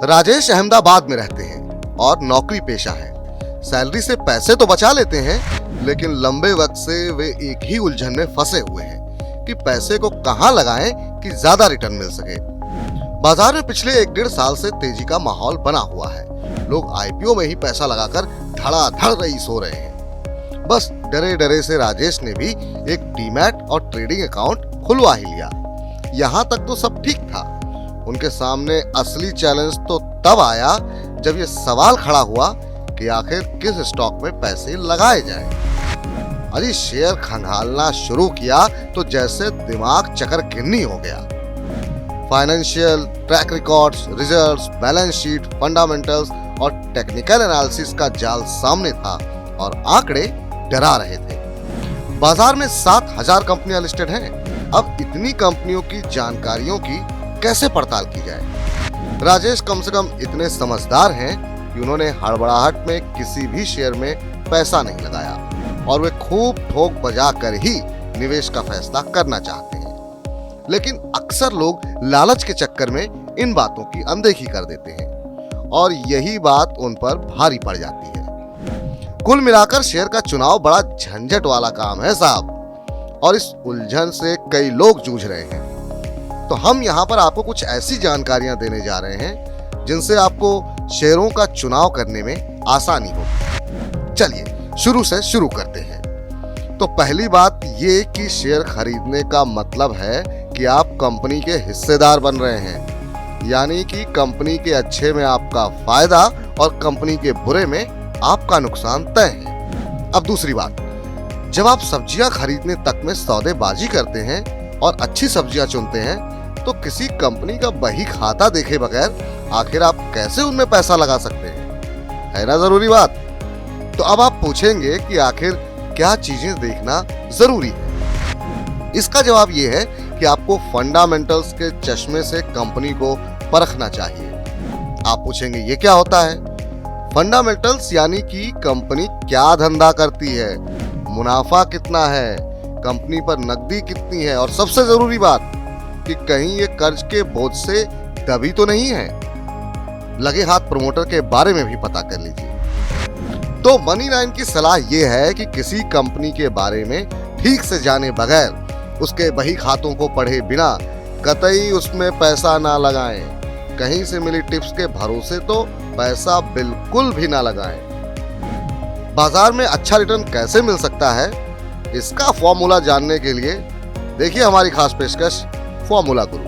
राजेश अहमदाबाद में रहते हैं और नौकरी पेशा है। सैलरी से पैसे तो बचा लेते हैं, लेकिन लंबे वक्त से वे एक ही उलझन में फंसे हुए हैं कि पैसे को कहां लगाएं कि ज्यादा रिटर्न मिल सके। बाजार में पिछले 1-1.5 साल से तेजी का माहौल बना हुआ है। लोग आईपीओ में ही पैसा लगाकर धड़ाधड़ रईस हो रहे हैं। बस डरे डरे से राजेश ने भी एक डीमैट और ट्रेडिंग अकाउंट खुलवा ही लिया। यहाँ तक तो सब ठीक था। उनके सामने असली चैलेंज तो तब आया जब ये सवाल खड़ा हुआ कि आखिर किस स्टॉक में पैसे लगाए जाएं। अजी शेयर खंगालना शुरू किया तो जैसे दिमाग चकरगिन्नी हो गया। Financial, track records, results, balance sheet, fundamentals और टेक्निकल एनालिसिस का जाल सामने था और आंकड़े डरा रहे थे। बाजार में 7,000 कंपनियां लिस्टेड हैं। अब इतनी कंपनियों की जानकारियों की कैसे पड़ताल की जाए? राजेश कम से कम इतने समझदार हैं कि उन्होंने हड़बड़ाहट में किसी भी शेयर में पैसा नहीं लगाया और वे खूब ठोक बजा कर ही निवेश का फैसला करना चाहते हैं। लेकिन अक्सर लोग लालच के चक्कर में इन बातों की अनदेखी कर देते हैं और यही बात उन पर भारी पड़ जाती है। कुल मिलाकर शेयर का चुनाव बड़ा झंझट वाला काम है साहब, और इस उलझन से कई लोग जूझ रहे हैं। तो हम यहाँ पर आपको कुछ ऐसी जानकारियां देने जा रहे हैं जिनसे आपको शेयरों का चुनाव करने में आसानी हो। चलिए शुरू से शुरू करते हैं। तो पहली बात ये कि शेयर खरीदने का मतलब है कि आप कंपनी के हिस्सेदार बन रहे हैं, यानी कि कंपनी के अच्छे में आपका फायदा और कंपनी के बुरे में आपका नुकसान तय है। अब दूसरी बात, जब आप सब्जियां खरीदने तक में सौदेबाजी करते हैं और अच्छी सब्जियां चुनते हैं, तो किसी कंपनी का बही खाता देखे बगैर आखिर आप कैसे उनमें पैसा लगा सकते हैं? है ना जरूरी बात। तो अब आप पूछेंगे कि आखिर क्या चीजें देखना जरूरी है? इसका जवाब ये है कि आपको फंडामेंटल्स के चश्मे से कंपनी को परखना चाहिए। आप पूछेंगे ये क्या होता है? फंडामेंटल्स यानी कि कंपनी क्या धंधा करती है, मुनाफा कितना है, कंपनी पर नकदी कितनी है, और सबसे जरूरी बात कि कहीं ये कर्ज के बोझ से दबी तो नहीं है। लगे हाथ प्रमोटर के बारे में भी पता कर लीजिए। तो मनी 9 की सलाह ये है कि किसी कंपनी के बारे में ठीक से जाने बगैर, उसके बही खातों को पढ़े बिना कतई उसमें पैसा ना लगाएं। कहीं से मिली टिप्स के भरोसे तो पैसा बिल्कुल भी ना लगाएं। बाजार में अच्छा रिटर्न कैसे मिल सकता है, इसका फॉर्मूला जानने के लिए देखिए हमारी खास पेशकश फॉर्मूला गुरु।